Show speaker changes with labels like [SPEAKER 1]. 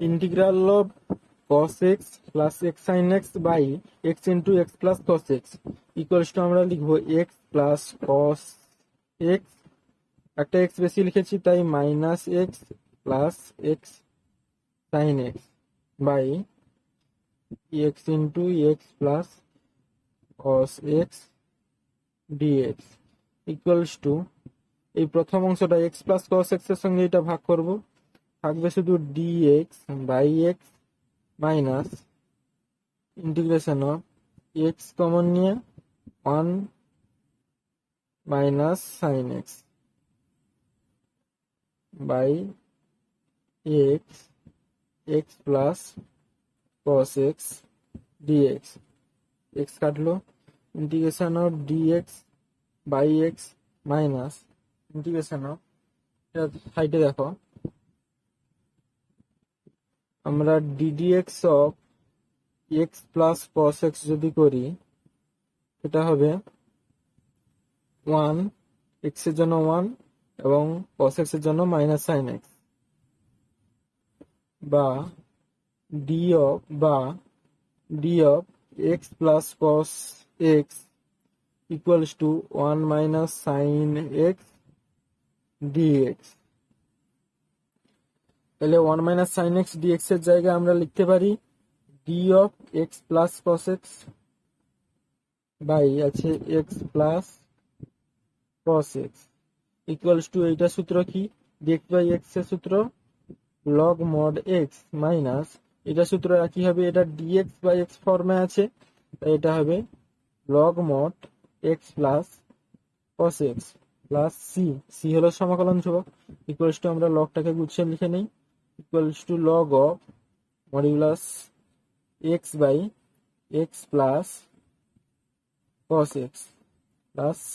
[SPEAKER 1] Integral of cos x plus x sin x by x into x plus cos x equals to আমরা লিখবো x plus cos x, একটা x বেশি লিখেছি তাই minus x plus x sin x by x into x plus cos x dx equals to এই প্রথম অংশটা x plus cos x এর সঙ্গে এটা ভাগ করব, থাকবে শুধু dx by x minus integration of x common নিয়ে 1 minus sin x by x x plus cos x dx, x কাটলো, integration of dx by x minus integration of, সাইডে দেখো আমরা ddx of x plus cos x যদি করি এটা হবে 1 x এর জন্য 1 এবং cos x এর জন্য মাইনাস sin x বা d of x plus cos x equals to 1 minus sin x dx। তাহলে 1 minus sin x dx এর জায়গায় আমরা লিখতে পারি d of x plus cos x by আছে x plus cos x equals to এইটা সূত্র কি, dx by x এর সূত্র log mod x মাইনাস এটা সূত্র একই হবে, এটা dx by x ফর্মে আছে তাই এটা হবে log mod x plus cos x plus c হলো সমাকলন ধ্রুবক, ইকুয়ালস টু আমরা লগটাকে গুছিয়ে লিখে নেই, equals to log of modulus x by x plus cos x plus c।